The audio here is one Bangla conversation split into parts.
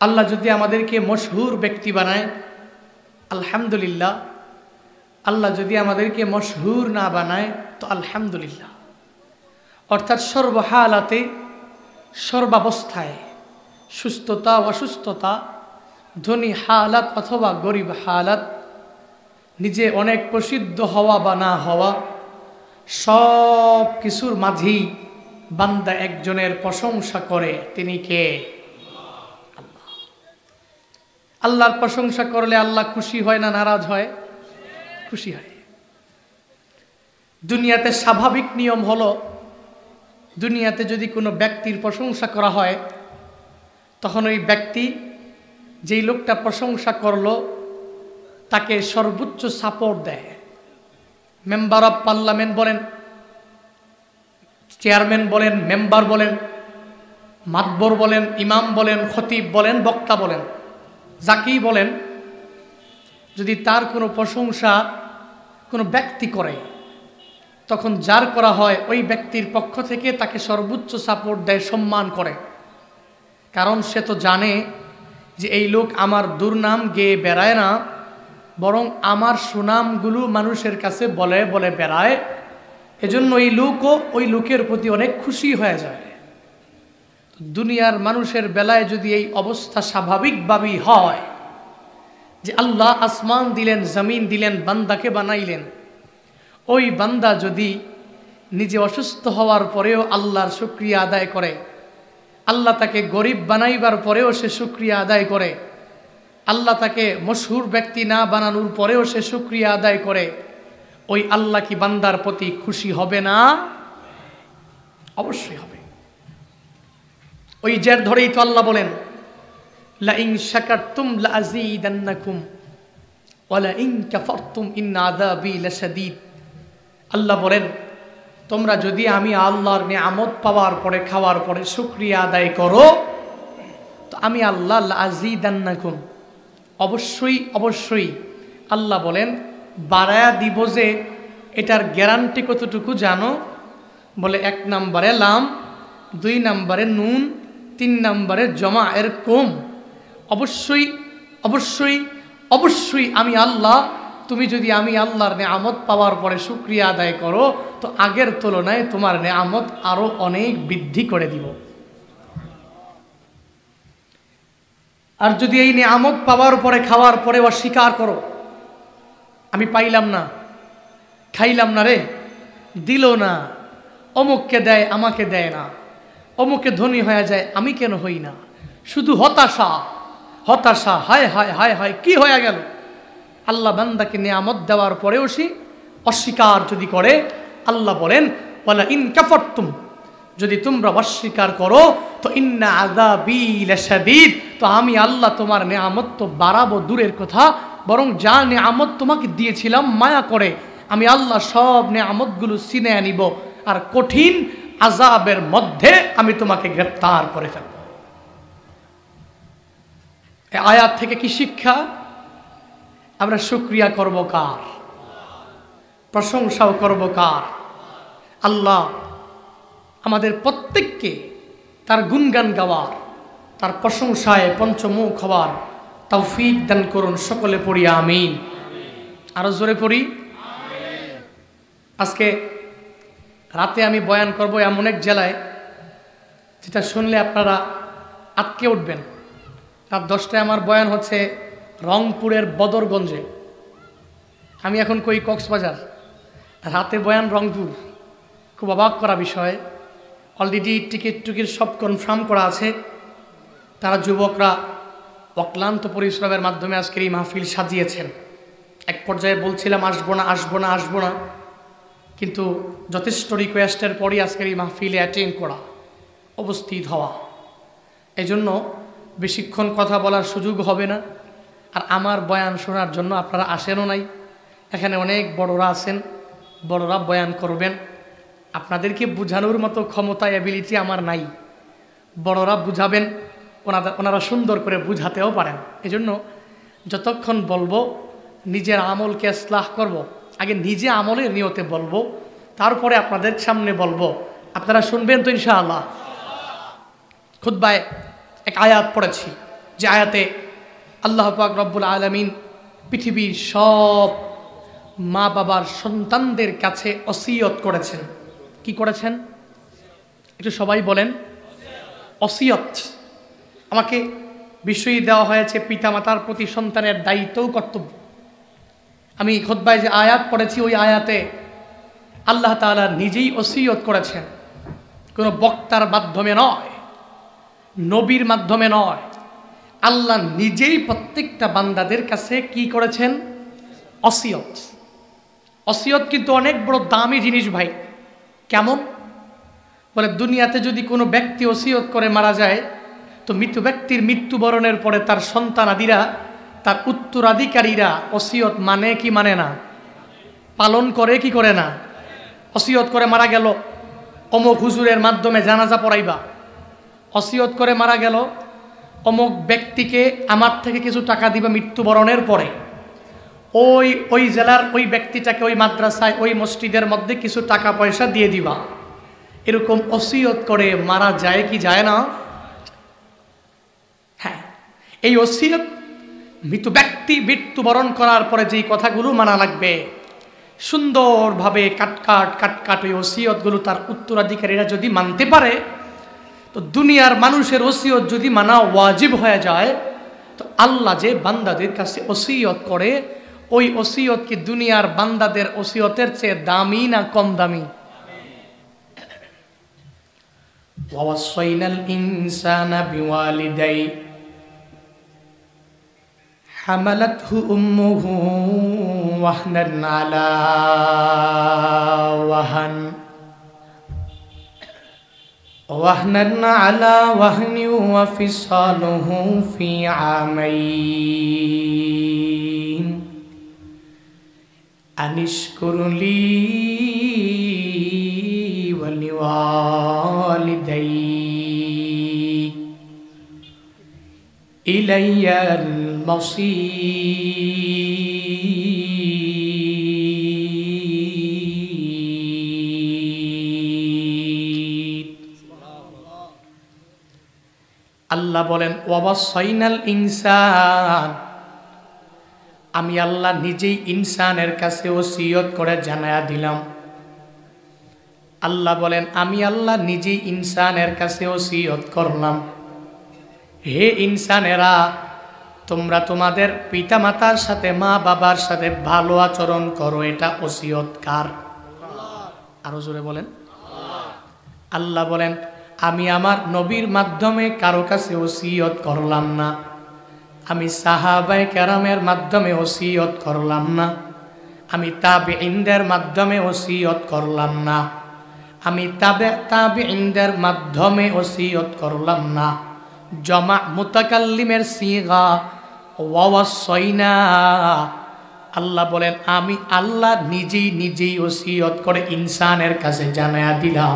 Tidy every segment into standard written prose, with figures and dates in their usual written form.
আল্লাহ যদি আমাদেরকে মশহুর ব্যক্তি বানায় আলহামদুলিল্লাহ, আল্লাহ যদি আমাদেরকে মশহুর না বানায় তো আলহামদুলিল্লাহ। অর্থাৎ সর্বহালাতে, সর্বাবস্থায়, সুস্থতা অসুস্থতা, ধনী হালাত অথবা গরিব হালাত, নিজে অনেক প্রসিদ্ধ হওয়া বা না হওয়া, সব কিছুর মাঝেই বান্দা একজনের প্রশংসা করে। তিনি কে? আল্লাহ। আল্লাহর প্রশংসা করলে আল্লাহ খুশি হয় না নারাজ হয়? খুশি হয়। দুনিয়াতে স্বাভাবিক নিয়ম হলো, দুনিয়াতে যদি কোনো ব্যক্তির প্রশংসা করা হয় তখন ওই ব্যক্তি, যেই লোকটা প্রশংসা করলো, তাকে সর্বোচ্চ সাপোর্ট দেয়। মেম্বার অফ পার্লামেন্ট বলেন, চেয়ারম্যান বলেন, মেম্বার বলেন, মাতবর বলেন, ইমাম বলেন, খতিব বলেন, বক্তা বলেন, যাকেই বলেন, যদি তার কোনো প্রশংসা কোনো ব্যক্তি করে তখন যার করা হয় ওই ব্যক্তির পক্ষ থেকে তাকে সর্বোচ্চ সাপোর্ট দেয়, সম্মান করে। কারণ সে তো জানে যে এই লোক আমার দুর্নাম গেয়ে বেড়ায় না, বরং আমার সুনামগুলো মানুষের কাছে বলে বলে বেড়ায়। এজন্য এই লোকও ওই লোকের প্রতি অনেক খুশি হয়ে যায়। দুনিয়ার মানুষের বেলায় যদি এই অবস্থা স্বাভাবিকভাবেই হয় যে আল্লাহ আসমান দিলেন, জমিন দিলেন, বান্দাকে বানাইলেন, ওই বান্দা যদি নিজে অসুস্থ হওয়ার পরেও আল্লাহর শুকরিয়া আদায় করে, আল্লাহ তাকে গরিব বানাইবার পরেও সে শুকরিয়া আদায় করে, আল্লাহ তাকে মশহুর ব্যক্তি না বানানোর পরেও সে শুকরিয়া আদায় করে, ওই আল্লাহ কি বান্দার প্রতি খুশি হবে না? অবশ্যই হবে। ওই জের ধরেই তো আল্লাহ বলেন, লা ইন শাকারতুম লা আযীদান্নাকুম ওয়া লা ইন কাফারতুম ইন্না আযাবী লাশাদীদ। আল্লাহ বলেন, তোমরা যদি আমি আল্লাহর নিয়ামত পাওয়ার পরে, খাওয়ার পরে শুকরিয়া আদায় করো তো আমি আল্লাহ লা আযীদান্নাকুম, অবশ্যই অবশ্যই আল্লাহ বলেন বাড়ায়া দিব। যে এটার গ্যারান্টি কতটুকু জানো? বলে 1 নম্বরে লাম, 2 নম্বরে নুন, 3 নম্বরে জমা, এর কম। অবশ্যই অবশ্যই অবশ্যই আমি আল্লাহ, তুমি যদি আমি আল্লাহর নেয়ামত পাওয়ার পরে শুকরিয়া আদায় করো তো আগের তুলনায় তোমার নেয়ামত আরো অনেক বৃদ্ধি করে দিব। আর যদি এই নেয়ামত পাওয়ার পরে, খাওয়ার পরে অস্বীকার করো, আমি পাইলাম না, খাইলাম না রে, দিল না, অমুককে দেয় আমাকে দেয় না, অমুকে ধনী হয়ে যায় আমি কেন হই না, শুধু হতাশা হতাশা, হায় হায় হায় হায় কি হয়ে গেল। আল্লাহ বান্দাকে নিয়ামত দেওয়ার পরেও সে অস্বীকার যদি করে, আল্লাহ বলেন ওয়ালা ইন কাফারতুম, যদি তোমরা অস্বীকার করো তো ইন্না আযাবী লাশাদীদ, তো আমি আল্লাহ তোমার নিয়ামত তো বাড়াবো দূরের কথা, বরং যা নিয়ামত তোমাকে দিয়েছিলাম মায়া করে আমি আল্লাহ সব নিয়ামতগুলো ছিনিয়ে নিব, আর কঠিন আযাবের মধ্যে আমি তোমাকে গ্রেফতার করে ফেলব। এই আয়াত থেকে কি শিক্ষা? আমরা শুকরিয়া করব কার? প্রশংসাও করব কার? আল্লাহ আমাদের প্রত্যেককে তার গুণগান গাওয়ার, তার প্রশংসায় পঞ্চমুখ হওয়ার তৌফিক দান করুন। সকলে পড়ি আমিন। আরো জোরে পড়ি। আজকে রাতে আমি বয়ান করব এমন এক জেলায় যেটা শুনলে আপনারা আটকে উঠবেন। রাত 10টায় আমার বয়ান হচ্ছে রংপুরের বদরগঞ্জে। আমি এখন কই কক্সবাজার, রাতে বয়ান রংপুর। খুব অবাক করা বিষয়, অলরেডি টিকিট সব কনফার্ম করা আছে। তারা যুবকরা অক্লান্ত পরিশ্রমের মাধ্যমে আজকের এই মাহফিল সাজিয়েছেন। এক পর্যায়ে বলছিলাম আসবো না আসবো না আসবো না, কিন্তু যথেষ্ট রিকোয়েস্টের পরই আজকের এই মাহফিলে অ্যাটেন্ড করা, উপস্থিত হওয়া। এই জন্য বেশিক্ষণ কথা বলার সুযোগ হবে না। আর আমার বয়ান শোনার জন্য আপনারা আসেনও নাই। এখানে অনেক বড়রা আছেন, বড়রা বয়ান করবেন। আপনাদেরকে বুঝানোর মতো ক্ষমতা, অ্যাবিলিটি আমার নাই। বড়রা বুঝাবেন, ওনারা সুন্দর করে বুঝাতেও পারেন। এজন্য যতক্ষণ বলবো নিজের আমলকে ইসলাহ করব, আগে নিজে আমলের নিয়তে বলবো, তারপরে আপনাদের সামনে বলবো। আপনারা শুনবেন তো ইনশাআল্লাহ। খুতবায় এক আয়াত পড়েছি, যে আয়াতে আল্লাহ পাক রব্বুল আলামিন পৃথিবীর সব মা বাবার সন্তানদের কাছে ওসিয়ত করেছেন। কি করেছেন একটু সবাই বলেন? ওসিয়ত। আমাকে বিষয় দেওয়া হয়েছে পিতামাতার প্রতি সন্তানের দায়িত্বও কর্তব্য। আমি খুতবায় যে আয়াত পড়েছি ওই আয়াতে আল্লাহ তাআলা নিজেই ওসিয়ত করেছেন, কোনো বক্তার মাধ্যমে নয়, নবীর মাধ্যমে নয়, আল্লাহ নিজেই প্রত্যেকটা বান্দাদের কাছে কি করেছেন? ওসিয়ত। ওসিয়ত কিন্তু অনেক বড় দামি জিনিস ভাই। কেমন? বলে দুনিয়াতে যদি কোনো ব্যক্তি ওসিয়ত করে মারা যায় তো মৃত ব্যক্তির মৃত্যুবরণের পরে তার সন্তানাদিরা, তার উত্তরাধিকারীরা ওসিয়ত মানে কি মানে না? পালন করে কি করে না? ওসিয়ত করে মারা গেল অমুক হুজুরের মাধ্যমে জানাজা পড়াইবা, ওসিয়ত করে মারা গেল অমুক ব্যক্তিকে আমার থেকে কিছু টাকা দিবা মৃত্যুবরণের পরে, ওই জেলার ওই ব্যক্তিটাকে ওই মাদ্রাসায় ওই মসজিদের মধ্যে কিছু টাকা পয়সা দিয়ে দিবা, এরকম ওসিয়ত করে মারা যায় কি যায় না? হ্যাঁ, এই ওসিয়ত মৃত ব্যক্তি মৃত্যুবরণ করার পরে যেই কথাগুলো মানা লাগবে সুন্দরভাবে কাটকাট ওই ওসিয়তগুলো তার উত্তরাধিকারীরা যদি মানতে পারে, তো দুনিয়ার মানুষের ওসিয়ত যদি মানা ওয়াজিব হয়ে যায়, তো আল্লাহ যে বান্দাদের কাছে ওসিয়ত করে ওই ওসিয়ত কি দুনিয়ার বান্দাদের ওসিয়তের চেয়ে দামি না কম দামি? ওয়াসাইনাল ইনসানা বিওয়ালিদাই হামালাতহু উম্মুহু ওয়াহনান আলা ওয়াহান ওয়া ফিসালুহু ফি আমাইন আনিশকুরলি ওয়া লিওয়ালিদাইক ইলাইয়াল মাসির। আল্লাহ বলেন ওয়াসাইনাল ইনসান, আমি আল্লাহ নিজেই ইনসানের কাছে ওসিয়ত করে জানায়া দিলাম। আল্লাহ বলেন আমি আল্লাহ নিজেই ইনসানের কাছে ওসিয়ত করলাম, হে ইনসানেরা তোমরা তোমাদের পিতামাতার সাথে মা বাবার সাথে ভালো আচরণ করো। এটা ওসিয়ত কার? আরো জোরে বলেন। আল্লাহ বলেন আমি আমার নবীর মাধ্যমে কারো কাছে ওসিয়ত করলাম না, আমি সাহাবায়ে কেরামের মাধ্যমে ওসিয়ত করলাম না, আমি তাবেঈনদের মাধ্যমে ওসিয়ত করলাম না, আমি তাবেঈনদের মাধ্যমে ওসিয়ত করলাম না। জমা মুতাকাল্লিমের সিগা ওয়াসাইনা। আল্লাহ বলেন আমি আল্লাহ নিজেই ওসিয়ত করে ইনসানের কাছে জানায়া দিলাম,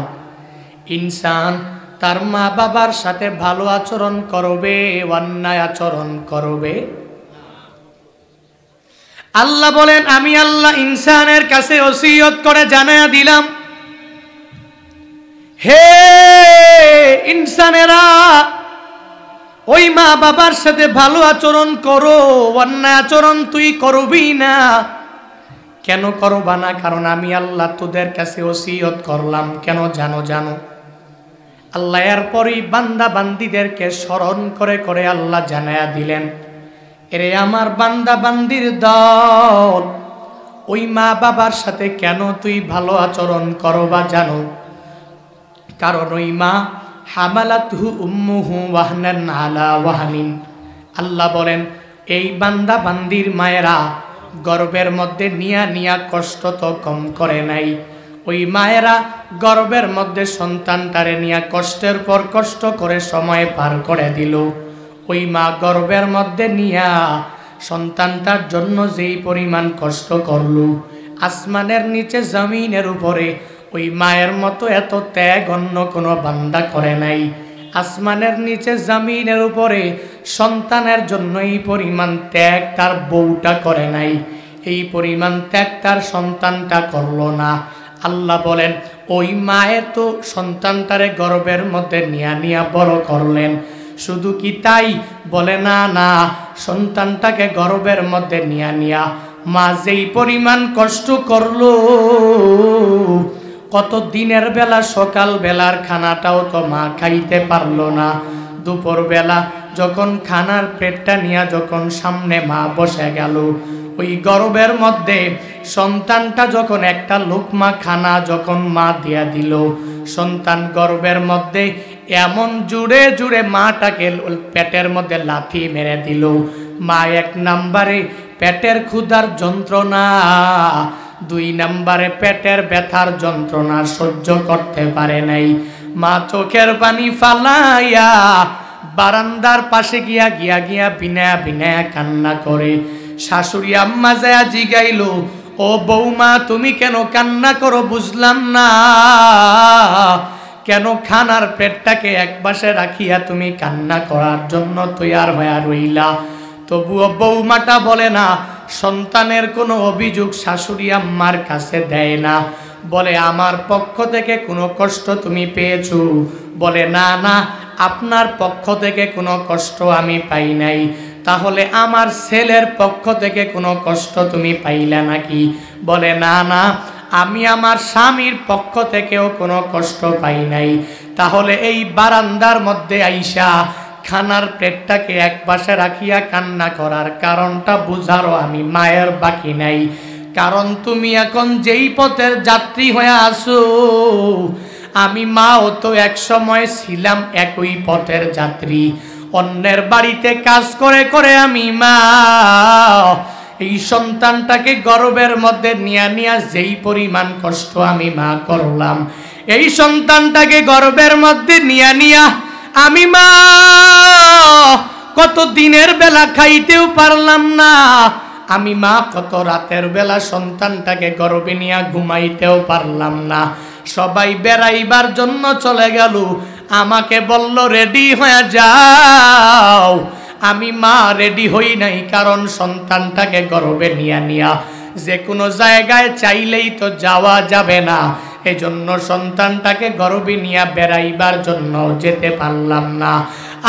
ইনসান তার মা বাবার সাথে ভালো আচরণ করবে, অন্যায় আচরণ করবে। আল্লাহ বলেন আমি আল্লাহ ইনসানের কাছে ওসিয়ত করে জানায়া দিলাম, হে ইনসানেরা ওই মা বাবার সাথে ভালো আচরণ করো, অন্যায় আচরণ তুই করবি না। কেন করবা না? কারণ আমি আল্লাহ তোদের কাছে ওসিয়ত করলাম। কেন জানো? আল্লাহ এরপরই বান্দা বান্দিদেরকে স্মরণ করে করে আল্লাহ জানায়া দিলেন, এরে আমার বান্দা বান্দির দল, ওই মা বাবার সাথে কেন তুই ভালো আচরণ করবা জানো? কারণ ওই মা হামালাতহু উম্মুহু ওয়াহনান আলা ওয়াহানিন। আল্লাহ বলেন এই বান্দা বান্দির মায়েরা গর্ভের মধ্যে নিয়া কষ্ট তো কম করে নাই। ওই মায়েরা গর্ভের মধ্যে সন্তানটারে নিয়া কষ্টের পর কষ্ট করে সময় পার করে দিল। ওই মা গর্ভের মধ্যে নিয়া সন্তানটার জন্য যেই পরিমাণ কষ্ট করল, আসমানের নিচে জমিনের উপরে ওই মায়ের মতো এত ত্যাগ অন্য কোনো বান্দা করে নাই। আসমানের নিচে জমিনের উপরে সন্তানের জন্য এই পরিমাণ ত্যাগ তার বউটা করে নাই, এই পরিমাণ ত্যাগ তার সন্তানটা করলো না। আল্লাহ বলেন ওই মায়ের তো সন্তানটারে গর্ভের মধ্যে নিয়া বড় করলেন, শুধু কি তাই? বলে না না, সন্তানটাকে গর্ভের মধ্যে নিয়া মা যেই পরিমাণ কষ্ট করলো, কত দিনের বেলা সকাল বেলার খানাটাও তো মা খাইতে পারলো না। দুপুর বেলা যখন খানার পেটটা নিয়ে যখন সামনে মা বসে গেল, ওই গর্ভের মধ্যে সন্তানটা যখন একটা লোকমা খানা যখন মা দিয়া দিল, সন্তান গর্ভের মধ্যে এমন জুড়ে জুড়ে মাটাকে পেটের মধ্যে লাথি মেরে দিল। মা এক নম্বরে পেটের ক্ষুধার যন্ত্রণা, দুই নম্বরে পেটের ব্যথার যন্ত্রণা সহ্য করতে পারে নাই। মা চোখের পানি ফালাইয়া বারান্দার পাশে গিয়া বিনায়া বিনায়া কান্না করে। শাশুড়ি আম্মা যায় জিগাইল, ও বৌমা তুমি কেন কান্না করো? বুঝলাম না, কেন খানার পেটটাকে এক পাশে রাখিয়া তুমি কান্না করার জন্য তৈয়ার হইয়া রইলা? তবুও বৌমাটা বলে না, সন্তানের কোনো অভিযোগ শাশুড়ি আম্মার কাছে দেয় না। বলে আমার পক্ষ থেকে কোনো কষ্ট তুমি পেয়েছো? বলে না না, আপনার পক্ষ থেকে কোনো কষ্ট আমি পাই নাই। তাহলে আমার ছেলের পক্ষ থেকে কোনো কষ্ট তুমি পাইলা নাকি? বলে না না, আমি আমার স্বামীর পক্ষ থেকেও কোনো কষ্ট পাই নাই। তাহলে এই বারান্দার মধ্যে আইসা খানার পেটটাকে এক পাশে রাখিয়া কান্না করার কারণটা বুঝারও আমি মায়ের বাকি নাই। কারণ তুমি এখন যেই পথের যাত্রী হয়ে আসো, আমি মাও তো এক সময় ছিলাম একই পথের যাত্রী। অন্যের বাড়িতে কাজ করে করে আমি মা এই সন্তানটাকে গর্ভের মধ্যে নিয়া যেই পরিমাণ কষ্ট আমি মা করলাম, এই সন্তানটাকে গর্ভের মধ্যে নিয়া আমি মা কত দিনের বেলা খাইতেও পারলাম না। আমি মা কত রাতের বেলা সন্তানটাকে গর্ভে নিয়ে ঘুমাইতেও পারলাম না। সবাই বেড়াইবার জন্য চলে গেল, আমাকে বলল রেডি হয়ে যাও। আমি মা রেডি হই নাই, কারণ সন্তানটাকে গর্ভে নিয়া যে কোনো জায়গায় চাইলেই তো যাওয়া যাবে না। এজন্য সন্তানটাকে গর্ভে নিয়ে বেড়াইবার জন্য যেতে পারলাম না।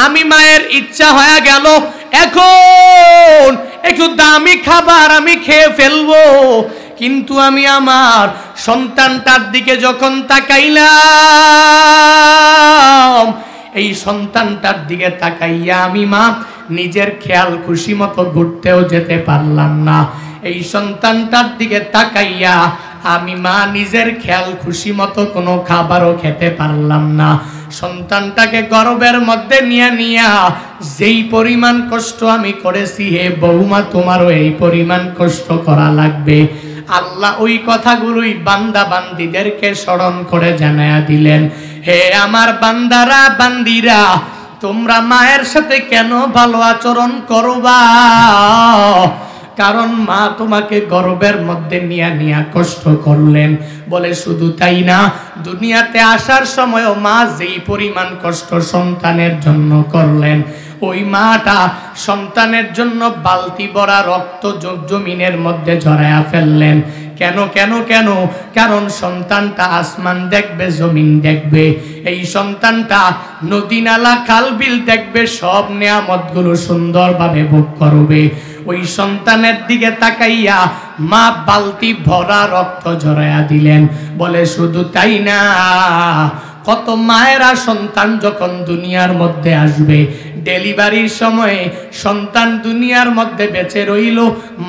আমি মায়ের ইচ্ছা হয়ে গেল এখন একটু দামি খাবার আমি খেয়ে ফেলবো, কিন্তু আমি আমার সন্তানটার দিকে যখন তাকাইলাম, এই সন্তানটার দিকে তাকাইয়া আমি মা নিজের খেয়াল খুশি মতো ঘুরতেও যেতে পারলাম না। এই সন্তানটার দিকে তাকাইয়া আমি মা নিজের খেয়াল খুশি মতো কোনো খাবারও খেতে পারলাম না। সন্তানটাকে গর্ভের মধ্যে নিয়া যেই পরিমাণ কষ্ট আমি করেছি, হে বৌমা তোমারও এই পরিমাণ কষ্ট করা লাগবে। আল্লাহ ওই কথাগুলোই বান্দা বান্দিদেরকে স্মরণ করে জানায়া দিলেন, হে আমার বান্দারা বান্দিরা, তোমরা মায়ের সাথে কেন ভালো আচরণ করবা? কারণ মা তোমাকে গর্ভের মধ্যে নিয়া কষ্ট করলেন। বলে শুধু তাই না, দুনিয়াতে আসার সময়ও মা যেই পরিমাণ কষ্ট সন্তানের জন্য করলেন, ওই মাটা সন্তানের জন্য বালতি ভরা রক্ত জমিনের মধ্যে ঝরায়া ফেললেন। কেন কেন কেন? কারণ সন্তানটা আসমান দেখবে, জমিন দেখবে, এই সন্তানটা নদী নালা খাল বিল দেখবে, সব নেয়ামতগুলো সুন্দরভাবে ভোগ করবে। ওই সন্তানের দিকে তাকাইয়া মা বালতি ভরা রক্ত ঝরায়া দিলেন। বলে শুধু তাই না, কত মায়েরা সন্তান যখন দুনিয়ার মধ্যে আসবে, ডেলিভারির সময়ে সন্তান দুনিয়ার মধ্যে বেঁচে রইল,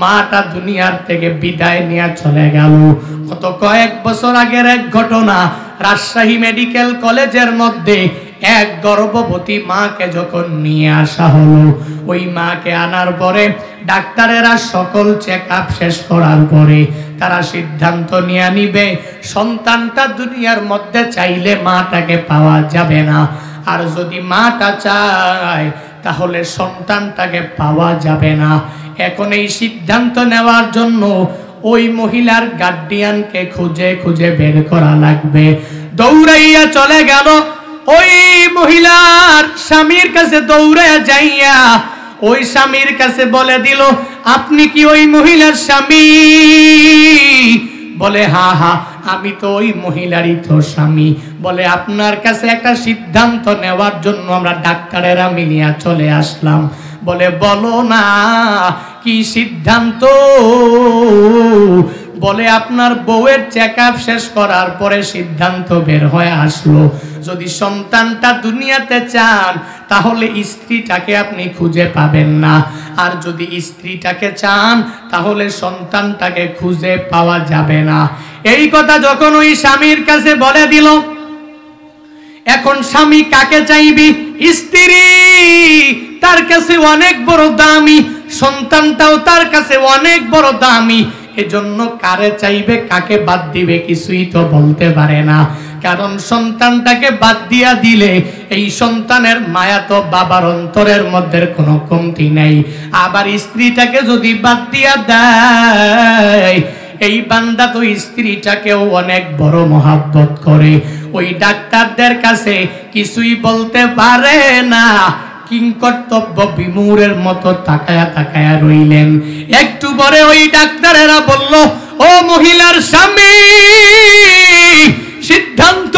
মাটা দুনিয়ার থেকে বিদায় নিয়ে চলে গেল। কত কয়েক বছর আগের এক ঘটনা, রাজশাহী মেডিকেল কলেজের মধ্যে এক গর্ভবতী মাকে যখন নিয়ে আসা হলো, ওই মাকে আনার পরে ডাক্তারেরা সকল চেক আপ শেষ করার পরে তারা সিদ্ধান্ত নিয়ে নিবে সন্তানটা দুনিয়ার মধ্যে চাইলে মাটাকে পাওয়া যাবে না, আর যদি মাটা চায় তাহলে সন্তানটাকে পাওয়া যাবে না। এখন এই সিদ্ধান্ত নেওয়ার জন্য ওই মহিলার গার্ডিয়ানকে খুঁজে খুঁজে বের করা লাগবে। দৌড়াইয়া চলে গেল ওই মহিলার স্বামীর কাছে, দৌড়াইয়া যাইয়া ওই স্বামীর কাছে বলে দিল, আপনি কি ওই মহিলার স্বামী? বলে হ্যাঁ হ্যাঁ আমি তো ওই মহিলারই তো স্বামী। বলে আপনার কাছে একটা সিদ্ধান্ত নেওয়ার জন্য আমরা ডাক্তারেরা মিলিয়া চলে আসলাম। বলে বলো না কি সিদ্ধান্ত? বলে আপনার বউয়ের চেকআপ শেষ করার পরে সিদ্ধান্ত বের হয়ে আসলো, যদি সন্তানটা দুনিয়াতে চান তাহলে স্ত্রীটাকে আপনি খুঁজে পাবেন না, আর যদি স্ত্রীটাকে চান তাহলে সন্তানটাকে খুঁজে পাওয়া যাবে না। এই কথা যখন ওই স্বামীর কাছে বলে দিল, এখন স্বামী কাকে চাইবি? স্ত্রী তার কাছে অনেক বড় দামি, সন্তানটাও তার কাছে অনেক বড় দামি, এজন্য কারে চাইবে কাকে বাদ দিবে কিছুই তো বলতে পারে না। কারণ সন্তানটাকে বাদ দিয়া দিলে এই সন্তানের মায়া তো বাবার অন্তরের মধ্যে কোনো কমতি নেই, আবার স্ত্রীটাকে যদি বাদ দিয়া দেয় এই বান্দা তো স্ত্রীটাকেও অনেক বড় মহাব্বত করে। ওই ডাক্তারদের কাছে কিছুই বলতে পারে না, কিংকর্তব্য বিমূঢ়ের মতো তাকায়া তাকায়া রইলেন। একটু পরে ওই ডাক্তারেরা বলল, ও মহিলার স্বামী, সিদ্ধান্ত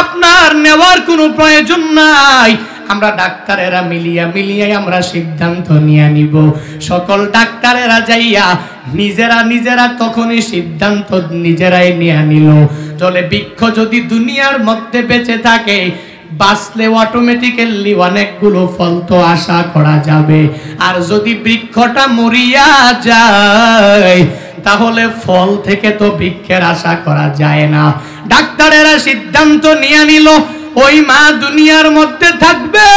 আপনার নেওয়ার কোনো প্রয়োজন নাই, আমরা ডাক্তারেরা মিলিয়ে আমরা সিদ্ধান্ত নিয়ে নিব। সকল ডাক্তারেরা যাইয়া নিজেরা তখনই সিদ্ধান্ত নিজেরাই নিয়ে নিল। চলে বৃক্ষ যদি দুনিয়ার মধ্যে বেঁচে থাকে, বাঁচলে অটোমেটিক্যালি অনেকগুলো ফল তো আশা করা যাবে, আর যদি বৃক্ষটা মরিয়া যায় তাহলে ফল থেকে তো বৃক্ষের আশা করা যায় না। ডাক্তারেরা সিদ্ধান্ত নিয়ে নিল, ওই মা দুনিয়ার মধ্যে থাকবে,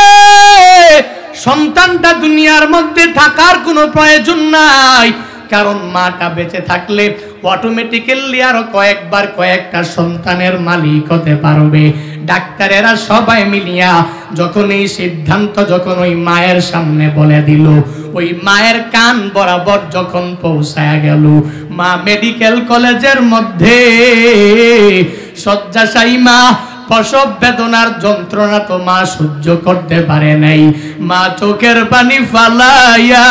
সন্তানটা দুনিয়ার মধ্যে থাকার কোনো প্রয়োজন নাই, কারণ মাটা বেঁচে থাকলে অটোমেটিক্যালি আরো কয়েকটা সন্তানের মালিক হতে পারবে। ডাক্তারেরা সবাই মিলিয়া যখন এই সিদ্ধান্ত যখন ওই মায়ের সামনে বলে দিল, ওই মায়ের কান বরাবর যখন পৌঁছায়া গেল, মা মেডিকেল কলেজের মধ্যে শয্যাশায়ী মা, প্রসব বেদনার যন্ত্রণা তো মা সহ্য করতে পারে নাই, মা চোখের পানি ফালাইয়া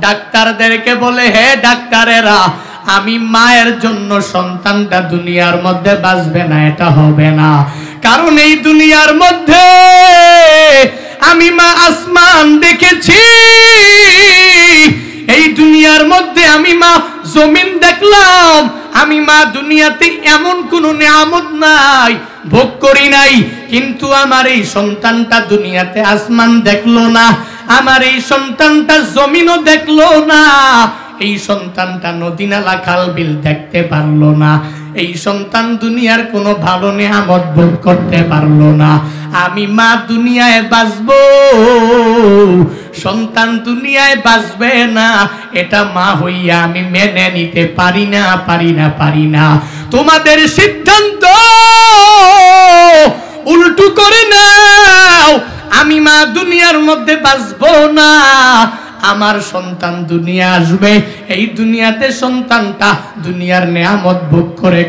ডাক্তারদেরকে বলে, হে ডাক্তারেরা, আমি মায়ের জন্য সন্তানটা দুনিয়ার মধ্যে বাঁচবে না, এটা হবে না, কারণ এই দুনিয়ার মধ্যে আমি মা আসমান দেখেছি, এই দুনিয়ার মধ্যে আমি মা জমিন দেখলাম, আমি মা দুনিয়াতে এমন কোন নিয়ামত নাই ভোগ করি নাই, কিন্তু আমার এই সন্তানটা দুনিয়াতে আসমান দেখলো না, আমার এই সন্তানটা জমিনও দেখলো না, এই সন্তানটা নদী নালা খাল বিল দেখতে পারলো না, এই সন্তান দুনিয়ার কোনো ভালো নিয়ামত ভোগ করতে পারলো না, আমি মা দুনিয়ায় বাঁচবো, সন্তান দুনিয়ায় বাঁচবে না, এটা মা হইয়া আমি মেনে নিতে পারি না। তোমাদের সিদ্ধান্ত উল্টো করে নাও, আমি মা দুনিয়ার মধ্যে বাঁচবো না, আমার সন্তান দুনিয়া আসবে, এই দুনিয়াতে সন্তানটা দুনিয়ার নিয়ামত ভোগ করে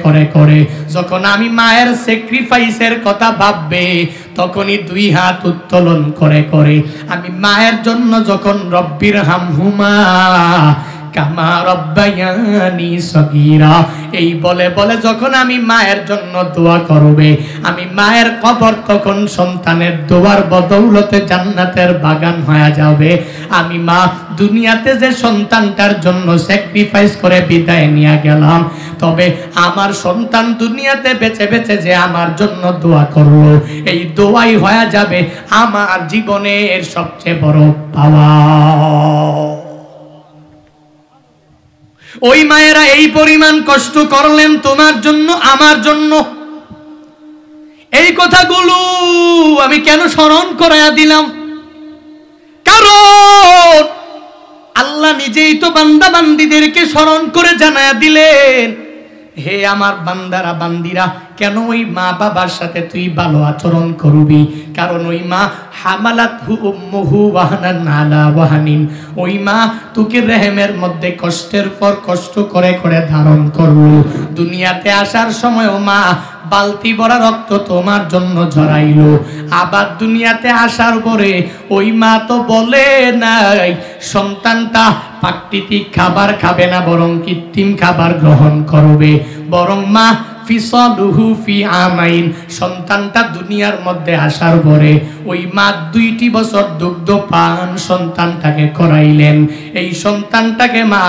যখন আমি মায়ের স্যাক্রিফাইসের কথা ভাববে, তখনই দুই হাত উত্তোলন করে আমি মায়ের জন্য যখন রব্বির হামহুমা কামা রব্বায়ানি সগীরা এই বলে যখন আমি মায়ের জন্য দোয়া করবে, আমি মায়ের কবর তখন সন্তানের দোয়ার বদৌলতে জান্নাতের বাগান হয়ে যাবে। আমি মা দুনিয়াতে যে সন্তানটার জন্য স্যাক্রিফাইস করে বিদায় নিয়ে গেলাম, তবে আমার সন্তান দুনিয়াতে বেঁচে যে আমার জন্য দোয়া করলো, এই দোয়াই হয়ে যাবে আমার জীবনের সবচেয়ে বড় পাওয়া। ওই মায়েরা এই পরিমাণ কষ্ট করলেন তোমার জন্য, আমার জন্য। এই কথাগুলো আমি কেন স্মরণ করাইয়া দিলাম? কারণ আল্লাহ নিজেই তো বান্দা বান্দীদেরকে স্মরণ করে জানায়া দিলেন, হে আমার বান্দারা বান্দিরা, কেন ওই মা বাবার সাথে তুই ভালো আচরণ করবি? কারণ ওই মা হামালাতহু উম্মুহু ওয়াহানান আলা ওয়াহানিন, ওই মা তোকে রেহেমের মধ্যে কষ্টের পর কষ্ট করে ধারণ করলো। দুনিয়াতে আসার সময় ও মা বালতি ভরা রক্ত তোমার জন্য ঝরাইলো, আবার দুনিয়াতে আসার পরে ওই মা তো বলে নাই সন্তানটা প্রাকৃতিক খাবার খাবে না, বরং কৃত্রিম খাবার গ্রহণ করবে। বরং মা ফিসলুহু ফি আমাইন, সন্তানটা দুনিয়ার মধ্যে আসার পরে ওই মা 2টি বছর দুগ্ধ পান সন্তানটাকে করাইলেন। এই সন্তানটাকে মা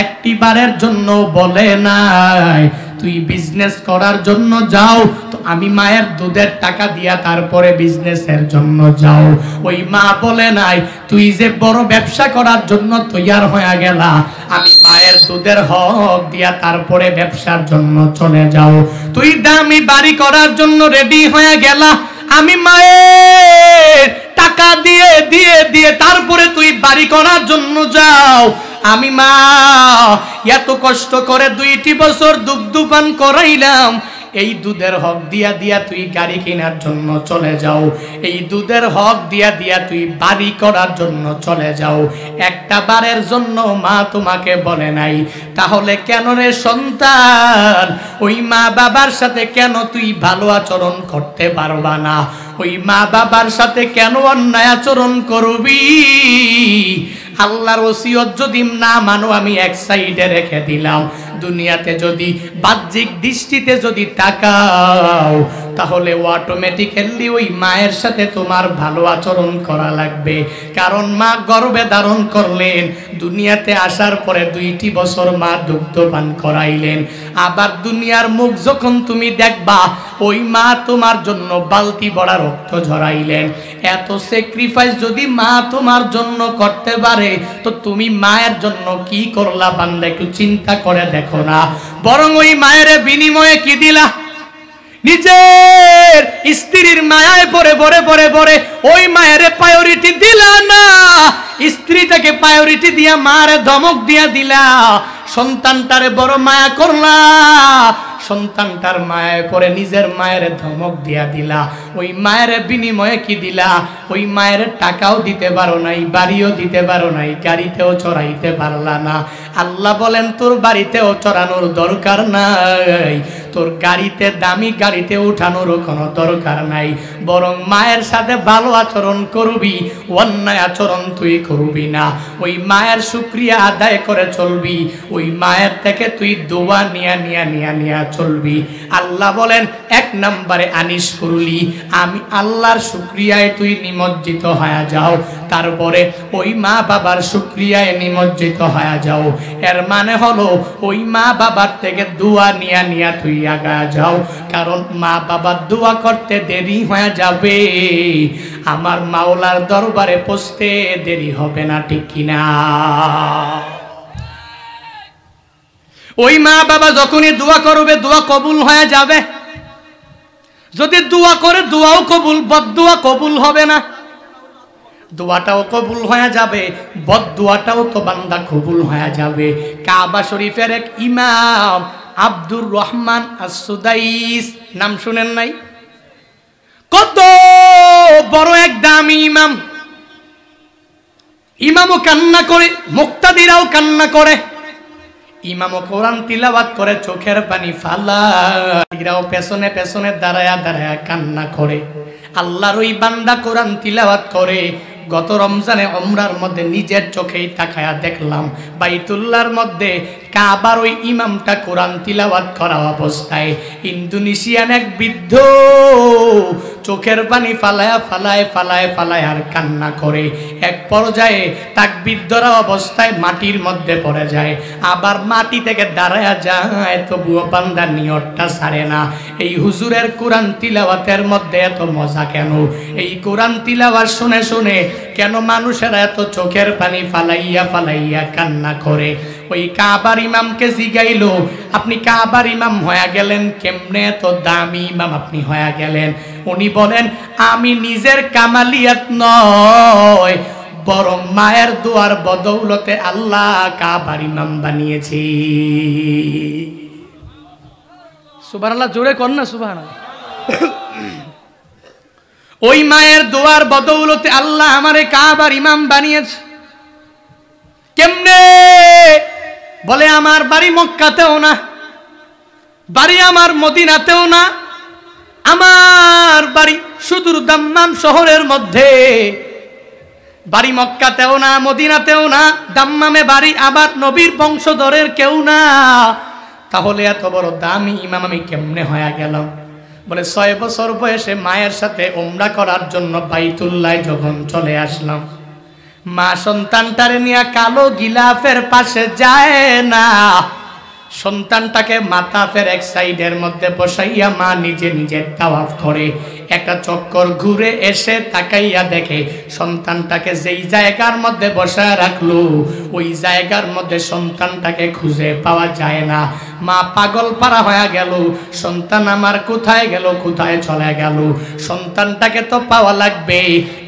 একটি বারের জন্য বলে নাই তুই বিজনেস করার জন্য যাও, তো আমি মায়ের দুধের টাকা দিয়া তারপরে বিজনেসের জন্য যাও। ওই মা বলে নাই তুই যে বড় ব্যবসা করার জন্য তৈয়ার হয়ে গেলা, আমি মায়ের দুধের হক দিয়া তারপরে ব্যবসার জন্য চলে যাও। তুই দামি বাড়ি করার জন্য রেডি হয়ে গেলা, আমি মায়ের টাকা দিয়ে দিয়ে দিয়ে তারপরে তুই বাড়ি করার জন্য যাও। আমি মা এত কষ্ট করে 2টি বছর দুগ্ধ পান করাইলাম, এই দুধের হক দিয়া দিয়া তুই গাড়ি কেনার জন্য চলে যাও, এই দুধের হক দিয়া দিয়া তুই বাড়ি করার জন্য চলে যাও। একটা বারের জন্য মা তোমাকে বলে নাই। তাহলে কেন রে সন্তান ওই মা বাবার সাথে কেন তুই ভালো আচরণ করতে পারবা না? ওই মা বাবার সাথে কেন অন্যায় আচরণ করবি? আল্লাহর ওসিয়ত যদি না মানো আমি এক সাইডে রেখে দিলাম, দুনিয়াতে যদি বাহ্যিক দৃষ্টিতে যদি তাকাও তাহলে অটোমেটিক্যালি ওই মায়ের সাথে তোমার ভালো আচরণ করা লাগবে। কারণ মা গর্ভে ধারণ করলেন, দুনিয়াতে আসার পরে 2টি বছর মা দুগ্ধ পান করাইলেন। আবার দুনিয়ার মুখ যখন তুমি দেখবা ওই মা তোমার জন্য বালতি ভরা রক্ত ঝরাইলেন। এত স্যাক্রিফাইস যদি মা তোমার জন্য করতে পারে তো তুমি মায়ের জন্য কি করলা বান্দা, একটু চিন্তা করে দেখো না। বরং ওই মায়ের বিনিময়ে কি দিলা? নিজের স্ত্রীর মায়ায় পড়ে পড়ে পড়ে পড়ে ওই মায়ের প্রায়োরিটি দিলা না, স্ত্রীটাকে প্রায়োরিটি দিয়া মারে ধমক দিয়া দিলা। সন্তানটারে বড় মায়া করলা, সন্তানটার মায়ায় পরে নিজের মায়ের ধমক দিয়া দিলা। ওই মায়ের বিনিময়ে কি দিলা? ওই মায়ের টাকাও দিতে পারো নাই, বাড়িও দিতে পারো নাই, গাড়িতেও চড়াইতে পারলা না। আল্লাহ বলেন তোর বাড়িতেও চড়ানোর দরকার নাই, তোর গাড়িতে দামি গাড়িতে উঠানোর কোনো দরকার নাই। বরং মায়ের সাথে ভালো আচরণ করবি, অন্যায় আচরণ তুই করবি না। ওই মায়ের শুকরিয়া আদায় করে চলবি, ওই মায়ের থেকে তুই দোয়া নিয়া নিয়া নিয়া নিয়া চলবি। আল্লাহ বলেন 1 নম্বরে আনিস করলি, আমি আল্লাহর শুকরিয়ায় তুই নিমজ্জিত হয়ে যাও, তারপরে ওই মা বাবার শুকরিয়ায় নিমজ্জিত হয়ে যাও। এর মানে হলো ওই মা বাবার থেকে দোয়া নিয়া নিয়া তুই আগা যাও। কারণ মা বাবার দোয়া করতে দেরি হয়ে যাবে, আমার মাওলার দরবারে পৌঁছতে দেরি হবে না, ঠিক কিনা? ওই মা বাবা যখনই দোয়া করবে দোয়া কবুল হয়ে যাবে। যদি দোয়া করে দোয়াও কবুল, বদদোয়া কবুল হবে না। দোয়াটাও কবুল হয়ে যাবে, বদদোয়াটাও তো বান্দা কবুল হয়ে যাবে। কাবা শরীফের এক ইমাম আব্দুর রহমান আস-সুদাইস, নাম শুনেন নাই? কত বড় এক দামি ইমাম। ইমামও কান্না করে, মুক্তাদিরাও কান্না করে। ইমামও কোরআন তিলাওয়াত করে, চোখের পানি ফালাইরাও পেছনে পেছনে দাঁড়ায়া দাঁড়ায়া কান্না করে। আল্লাহর ওই বান্দা কোরআন তিলাওয়াত করে। গত রমজানে উমরার মধ্যে নিজের চোখেই তাকায়া দেখলাম বাইতুল্লাহর মধ্যে কাবার ওই ইমামটা কোরআন তিলাওয়াত করা অবস্থায় ইন্দোনেশিয়ান এক বৃদ্ধ চোখের পানি ফালায়া ফালায় ফালায় ফালায় আর কান্না করে। এক পর্যায়ে তাকবীর দেওয়া অবস্থায় মাটির মধ্যে পড়ে যায়, আবার মাটি থেকে দাঁড়ায়া যায়, তবুও বান্দা নিয়তটা ছাড়ে না। এই হুজুরের কোরআন তিলাওয়াতের মধ্যে এত মজা কেন? এই কোরআন তিলাওয়াত শুনে শুনে কেন মানুষেরা এত চোখের পানি ফালাইয়া ফালাইয়া কান্না করে? ওই কাবার ইমামকে জিগাইলো, আপনি কাবার ইমাম হয়ে গেলেন কেমনে? এত দামি ইমাম আপনি হয়ে গেলেন? উনি বলেন, আমি নিজের কামালিয়াত নয়, বরং মায়ের দোয়ার বদৌলতে আল্লাহ কাবার ইমাম বানিয়েছি। সুবহানাল্লাহ, জোরে কর না সুবহানাল্লাহ। ওই মায়ের দোয়ার বদৌলতে আল্লাহ আমারে কাবার ইমাম বানিয়েছে। কেমনে? বলে, আমার বাড়ি মক্কাতেও না, বাড়ি আমার মদিনাতেও না, আমার বাড়ি সুদূর দাম্মাম শহরের মধ্যে, বাড়ি মক্কাতেও না, মদিনাতেও না, দাম্মামে বাড়ি, আবার নবীর বংশধরের কেউ না। তাহলে এত বড় দামি ইমাম আমি কেমনে হয়ে গেলাম? বলে 6 বছর বয়সে মায়ের সাথে উমরা করার জন্য বাইতুল্লাহ যখন চলে আসলাম, মা সন্তানটারে নিয়ে কালো গিলাফের পাশে যায় না, সন্তানটাকে মাথাফের এক সাইডের মধ্যে বসাইয়া মা নিজে নিজে তাওয়াফ করে। একটা চক্কর ঘুরে এসে তাকাইয়া দেখে সন্তানটাকে যেই জায়গার মধ্যে বসায় রাখলো ওই জায়গার মধ্যে সন্তানটাকে খুঁজে পাওয়া যায় না। মা পাগল পারা হয়ে গেল, সন্তান আমার কোথায় গেল, কোথায় চলে গেল? সন্তানটাকে তো পাওয়া লাগবে।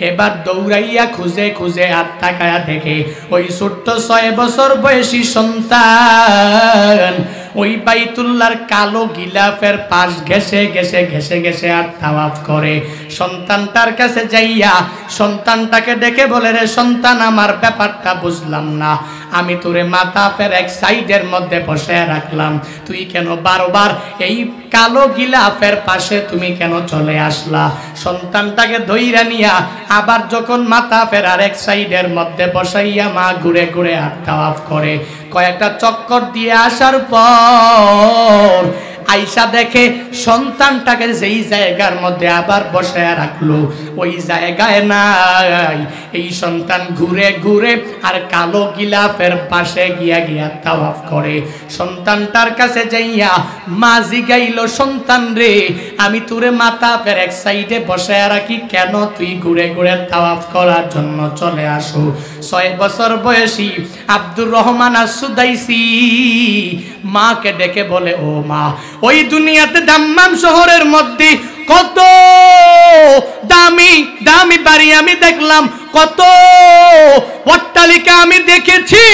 এবার দৌড়াইয়া খুঁজে খুঁজে আর তাকায়া দেখে ওই ছোট্ট 6 বছর বয়সী সন্তান ওই বাইতুল্লাহর কালো গিলাফের পাশ ঘেসে ঘেসে ঘেসে ঘেসে আর তাওয়াফ করে। সন্তানটার কাছে যাইয়া সন্তানটাকে ডেকে বলে, রে সন্তান, আমার ব্যাপারটা বুঝলাম না, আমি তোরে মাথাফের এক সাইডের মধ্যে বসে রাখলাম, তুই কেন বারবার এই কালো গিলাফের পাশে তুমি কেন চলে আসলা? সন্তানটাকে ধইরা নিয়া আবার যখন মাথাফের আর এক সাইডের মধ্যে বসাইয়া মা ঘুরে ঘুরে আর তাওয়াফ করে। কয়েকটা চক্কর দিয়ে আসার পর আইসা দেখে সন্তানটাকে যেই জায়গার মধ্যে আবার বসায় রাখলো ওই জায়গায় নাই। এই সন্তান ঘুরে ঘুরে আর কালো গিলাফের পাশে গিয়া গিয়া তাওয়াফ করে। সন্তানটার কাছে যাইয়া মা জিগাইল, সন্তান রে, আমি তোরে মাথাফের এক সাইডে বসায় রাখি, কেন তুই ঘুরে ঘুরে তাওয়াফ করার জন্য চলে আসো? 6 বছর বয়সী আব্দুর রহমান আসুদাইসি মাকে ডেকে বলে, ও মা, ওই দুনিয়াতে দাম্মাম শহরের মধ্যে কত দামি দামি বাড়ি আমি দেখলাম, কত অট্টালিকা আমি দেখেছি,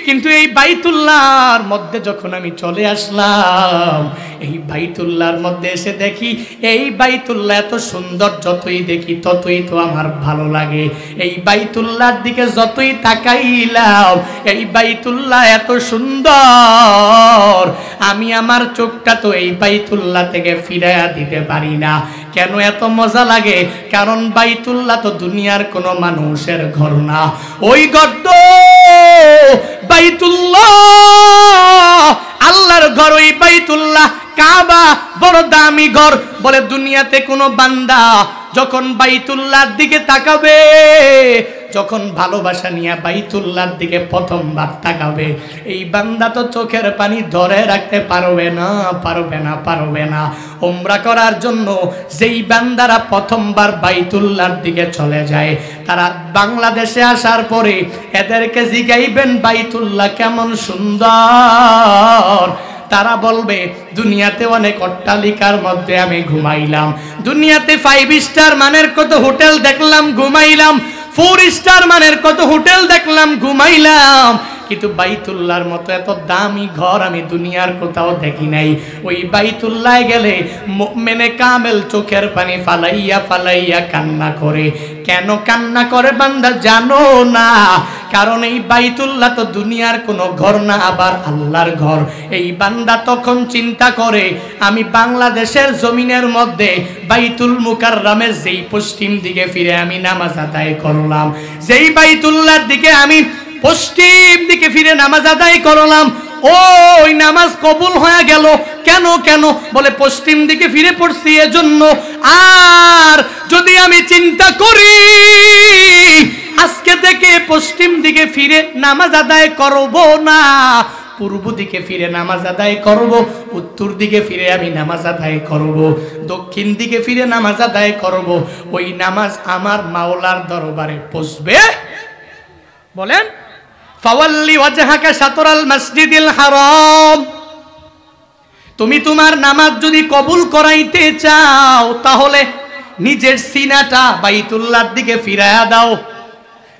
কিন্তু এই বাইতুল্লাহর মধ্যে যখন আমি চলে আসলাম, এই বাইতুল্লাহর মধ্যে এসে দেখি এই বাইতুল্লাহ এত সুন্দর, যতই দেখি ততই তো আমার ভালো লাগে। এই বাইতুল্লাহর দিকে যতই তাকাইলাম, এই বাইতুল্লাহ এত সুন্দর, আমি আমার চোখটা তো এই বাইতুল্লাহ থেকে ফিরাইয়া দিতে পারি না। কেন এত মজা লাগে? কারণ বাইতুল্লাহ তো দুনিয়ার কোনো মানুষের ঘর না, ওই ঘর তো বাইতুল্লাহ আল্লাহর ঘর। ওই বাইতুল্লাহ কাবা বড় দামি ঘর। বলে দুনিয়াতে কোনো বান্দা যখন বাইতুল্লাহর দিকে তাকাবে, যখন ভালোবাসা নিয়ে বাইতুল্লাহর দিকে প্রথমবার তাকাবে, এই বান্দা তো চোখের পানি ধরে রাখতে পারবে না, পারবে না, পারবে না। উমরা করার জন্য যেই বান্দারা প্রথমবার বাইতুল্লাহর দিকে চলে যায়, তারা বাংলাদেশে আসার পরে এদেরকে জিগাইবেন বাইতুল্লাহ কেমন সুন্দর, তারা বলবে দুনিয়াতে অনেক অট্টালিকার মধ্যে আমি ঘুমাইলাম, দুনিয়াতে 5 স্টার মানের কত হোটেল দেখলাম, ঘুমাইলাম, 4 স্টার মানের কত হোটেল দেখলাম, ঘুমাইলাম, কিন্তু বাইতুল্লাহর মতো এত দামি ঘর আমি দুনিয়ার কোথাও দেখি নাই। ওই বাইতুল্লাহ গেলে মুমিনে কামেল চোখের পানি ফালাইয়া ফালাইয়া কান্না করে। কেন কান্না করে বান্দা জানো না? কারণ এই বাইতুল্লাহ তো দুনিয়ার কোনো ঘর না, আবার আল্লাহর ঘর। এই বান্দা তখন চিন্তা করে, আমি বাংলাদেশের জমিনের মধ্যে বাইতুল মুকাররমের যেই পশ্চিম দিকে ফিরে আমি নামাজ আদায় করলাম, যেই বাইতুল্লাহর দিকে আমি পশ্চিম দিকে ফিরে নামাজ আদায় করলাম, ওই নামাজ কবুল হয়ে গেল। কেন কেন? বলে পশ্চিম দিকে ফিরে পড়ছি এজন্য। আর যদি আমি চিন্তা করি আজকে থেকে পশ্চিম দিকে ফিরে নামাজ আদায় করব না, পূর্ব দিকে ফিরে নামাজ আদায় করব, উত্তর দিকে ফিরে আমি নামাজ আদায় করব, দক্ষিণ দিকে ফিরে নামাজ আদায় করব, ওই নামাজ আমার মাওলার দরবারে পৌঁছবে। বলেন, ফাওয়াল্লি ওয়াজহাকা শাতরাল মসজিদিল হারাম। তুমি তোমার নামাজ যদি কবুল করাইতে চাও তাহলে নিজের সিনাটা বাইতুল্লাহর দিকে ফিরায়া দাও,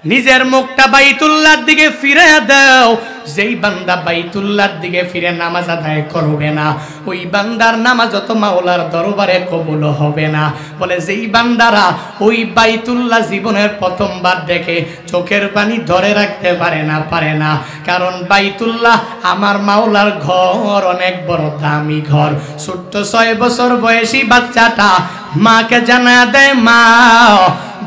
নিজের মুখটা বাইতুল্লাহর দিকে ফিরে দাও। যেই বান্দা বাইতুল্লাহর দিকে ফিরে নামাজ আদায় করবে না, ওই বান্দার নামাজ অত মাওলার দরবারে কবুল হবে না। বলে যেই বান্দারা ওই বাইতুল্লাহ জীবনের প্রথমবার দেখে চোখের পানি ধরে রাখতে পারে না, কারণ বাইতুল্লাহ আমার মাওলার ঘর, অনেক বড় দামি ঘর। ছোট্ট 6 বছর বয়সী বাচ্চাটা মাকে জানা দেয়, মা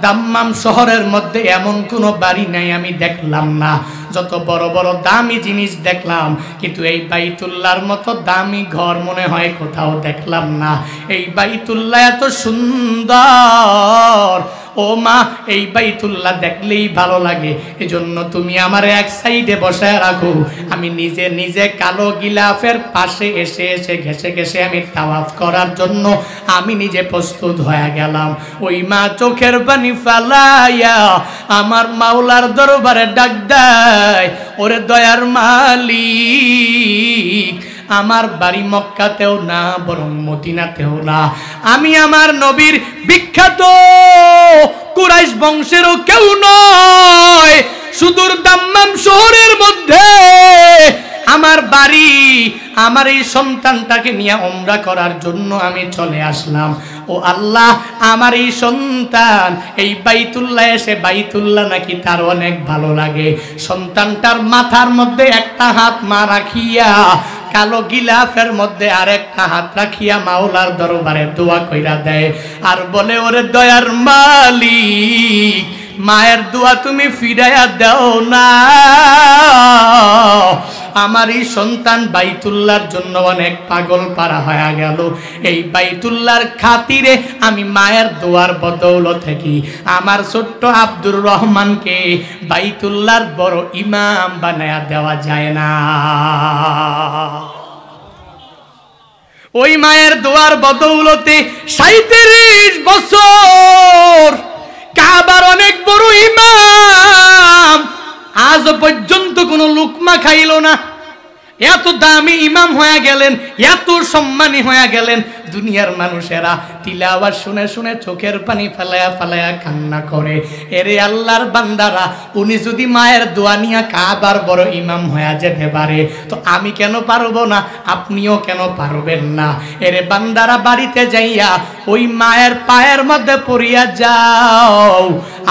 দাম্মাম শহরের মধ্যে এমন কোনো বাড়ি নাই আমি দেখলাম না, যত বড় বড় দামি জিনিস দেখলাম, কিন্তু এই বাইতুল্লাহর মতো দামি ঘর মনে হয় কোথাও দেখলাম না। এই বাইতুল্লাহ এত সুন্দর, ও মা এই বাইতুল্লাহ দেখলেই ভালো লাগে, এজন্য তুমি আমার এক সাইডে বসায় রাখো, আমি নিজে নিজে কালো গিলাফের পাশে এসে এসে ঘেসে ঘেসে আমি তাওয়াফ করার জন্য আমি নিজে প্রস্তুত হয়ে গেলাম। ওই মা চোখের পানি ফালাইয়া আমার মাওলার দরবারে ডাক দেয়, ওরে দয়ার মালিক, আমার বাড়ি মক্কাতেও না বরং মদিনাতেও না, আমি আমার নবীর বিখ্যাত কুরাইশ বংশেরও কেউ নয়, সুদূর দাম্মাম শহরের মধ্যে আমার বাড়ি, আমার এই সন্তানটাকে নিয়ে উমরা করার জন্য আমি চলে আসলাম। ও আল্লাহ, আমার এই সন্তান এই বাইতুল্লাহ এসে, বাইতুল্লাহ নাকি তার অনেক ভালো লাগে। সন্তানটার মাথার মধ্যে একটা হাত মা রাখিয়া, কালো গিলাফের মধ্যে আরেকটা হাত রাখিয়া মাওলার দরবারে দোয়া কইরা দেয়, আর বলে, ওরে দয়ার মালিক, মায়ের দোয়া তুমি ফিরাইয়া দাও না, আমার এই সন্তান বাইতুল্লাহর জন্য অনেক পাগল পারা হয়ে গেল, এই বাইতুল্লাহর খাতিরে আমি মায়ের দোয়ার বদৌলতে কি আমার ছোট্ট আব্দুর রহমানকে বাইতুল্লাহর বড় ইমাম বানায়া দেওয়া যায় না। ওই মায়ের দোয়ার বদৌলতে 37 বছর কাবার অনেক বড় ইমাম, আজ পর্যন্ত কোনো লুকমা খাইল না। এত দামি ইমাম হয়ে গেলেন, এত সম্মানী হয়ে গেলেন, দুনিয়ার মানুষেরা তিলাওয়াত শুনে শুনে চোখের পানি ফেলায়া ফেলায়া কান্না করে। এরে আল্লাহর বান্দারা, উনি যদি মায়ের দোয়া নিয়ে কাবার বড় ইমাম হয়ে যেতে পারে, তো আমি কেন পারবো না? আপনিও কেন পারবেন না? এরে বান্দারা, বাড়িতে যাইয়া ওই মায়ের পায়ের মধ্যে পড়িয়া যাও,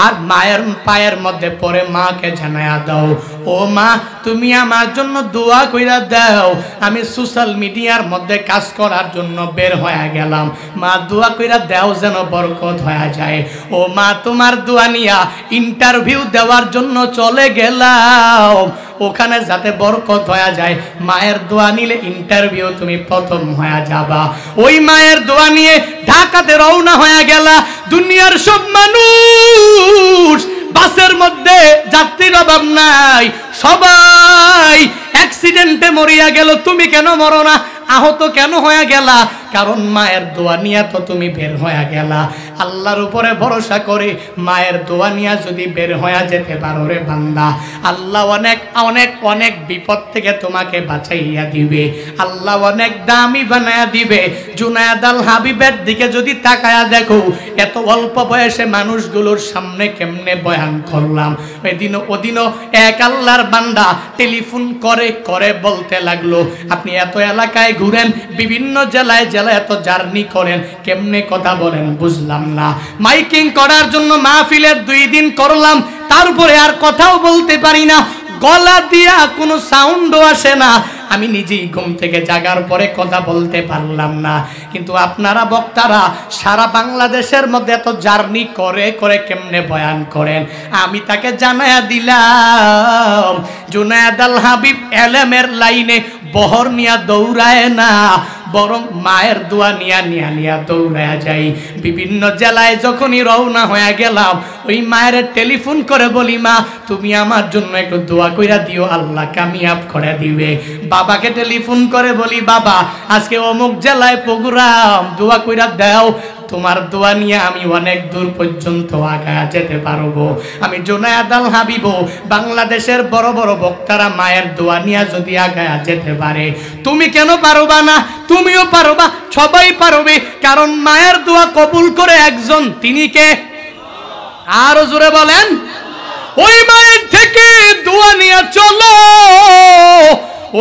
আর মায়ের পায়ের মধ্যে পড়ে মাকে জানায়া দাও, ও মা তুমি আমার জন্য দোয়া কইরা দাও, আমি সোশ্যাল মিডিয়ার মধ্যে কাজ করার জন্য বের হয়ে গেলাম, মা দোয়া কইরা দাও যেন বরকত হয়ে যায়। ও মা তোমার দোয়া নিয়া ইন্টারভিউ দেওয়ার জন্য চলে গেলাম, ওখানে যাতে বরকত হয়ে যায়, মায়ের দোয়া নিলে ইন্টারভিউ তুমি প্রথম হয়ে যাবা। ওই মায়ের দোয়া নিয়ে ঢাকাতে রওনা হয়ে গেলা। দুনিয়ার সব মানুষ, বাসের মধ্যে যাত্রীর অভাব নাই, সবাই অ্যাক্সিডেন্টে মরিয়া গেল, তুমি কেন মরো না? আহত কেন হয়ে গেলা? কারণ মায়ের দোয়া নিয়ে তো তুমি বের হয়ে গেলা। আল্লাহর উপরে ভরসা করে মায়ের দোয়া নিয়ে যদি বের হয়ে যেতে পারো রে বান্দা, আল্লাহ অনেক অনেক অনেক বিপদ থেকে তোমাকে বাঁচাইয়া দিবে, আল্লাহ অনেক দামি বানায়া দিবে। জুনায়েদ আল হাবিবের দিকে যদি তাকায়া দেখো, এত অল্প বয়সে মানুষগুলোর সামনে কেমনে বয়ান করলাম। ওদিনও এক আল্লাহর বান্দা টেলিফোন করে করে বলতে লাগলো, আপনি এত এলাকায় ঘুরেন, বিভিন্ন জেলায় জেলায় এত জার্নি করেন, কেমনে কথা বলেন বুঝলাম না। মাইকিং করার জন্য মাহফিলের 2 দিন করলাম, তারপরে আর কথাও বলতে পারি না, গলা দিয়া কোনো সাউন্ডও আসে না, আমি নিজেই ঘুম থেকে জাগার পরে কথা বলতে পারলাম না। কিন্তু আপনারা বক্তারা সারা বাংলাদেশের মধ্যে এত জার্নি করে করে কেমনে বয়ান করেন, আমি তাকে জানায়া দিলাম, জুনায়েদ আল হাবিব এলেমের লাইনে বহর নিয়া দৌড়ায় না, বরং মায়ের দোয়া নিয়া দৌড়ায়া যাই। বিভিন্ন জেলায় যখনই রওনা হয়ে গেলাম, ওই মায়ের টেলিফোন করে বলি, মা তুমি আমার জন্য একটু দোয়া কইরা দিও, আল্লাহ কামিয়াব করে দিবে। বাবাকে টেলিফোন করে বলি, বাবা আজকে অমুক জেলায় প্রোগ্রাম, দোয়া কইরা দাও, তোমার দোয়া নিয়ে আমি অনেক দূর পর্যন্ত আগায়া যেতে পারবো। আমি জুনায়েদ আল হাবিব, বাংলাদেশের বড় বড় বক্তারা মায়ের দোয়া নিয়ে যদি আগায়া যেতে পারে, তুমি কেন পারবা না? তুমিও পারবা, সবাই পারবে, কারণ মায়ের দোয়া কবুল করে একজন, তিনি কে? আরো জোরে বলেন। ওই মায়ের থেকে দোয়া নিয়ে চলো,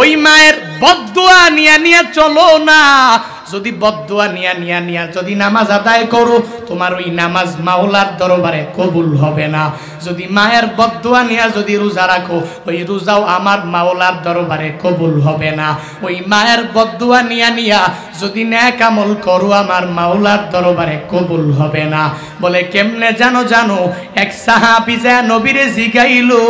ওই মায়ের বদদোয়া নিয়ে চলো না। যদি বদদোয়া নিয়া যদি নামাজ আদায় করো, তোমার ওই নামাজ মাওলার দরবারে কবুল হবে না। যদি মায়ের বদদোয়া নিয়া যদি রোজা রাখো, ওই রোজাও আমার মাওলার দরবারে কবুল হবে না। ওই মায়ের বদদোয়া নিয়া যদি নেক আমল করো, আমার মাওলার দরবারে কবুল হবে না। বলে কেমনে জানো এক সাহাবী যা নবীরে জিগাইলো,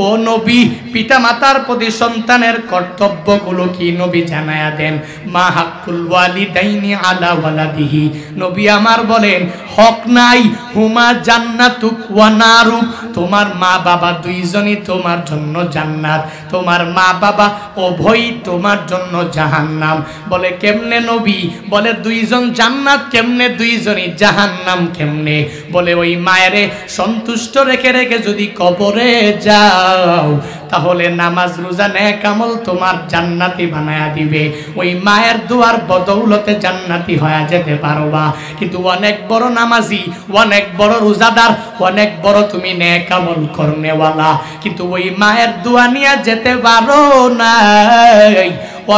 ও নবী, পিতা মাতার প্রতি সন্তানের কর্তব্যগুলো কি নবী জানায়া দেন। মা হাক্কুল ওয়ালিদাইনি আলা ওয়ালাদিহি, নবী আমার বলেন হক নাই, হুমা জান্নাতুক ওয়া নারুক, তোমার মা বাবা দুইজনই তোমার জন্য জান্নাত, তোমার মা বাবা উভয়ই তোমার জন্য জাহান্নাম। বলে কেমনে নবী? বলে দুইজন জান্নাত কেমনে, দুইজনই জাহান্নাম কেমনে? বলে ওই মায়েরে সন্তুষ্ট রেখে যদি কবরে যাও, তাহলে নামাজ রোজা নেক আমল তোমার জান্নাতি বানায়া দিবে। ওই মায়ের দুয়ার বদৌলতে জান্নাতি হয়ে যেতে পারবা। কিন্তু অনেক বড় নামাজি, অনেক বড় রোজাদার, অনেক বড় তুমি নেক আমল করনেওয়ালা, কিন্তু ওই মায়ের দোয়া নিয়ে যেতে পারো না।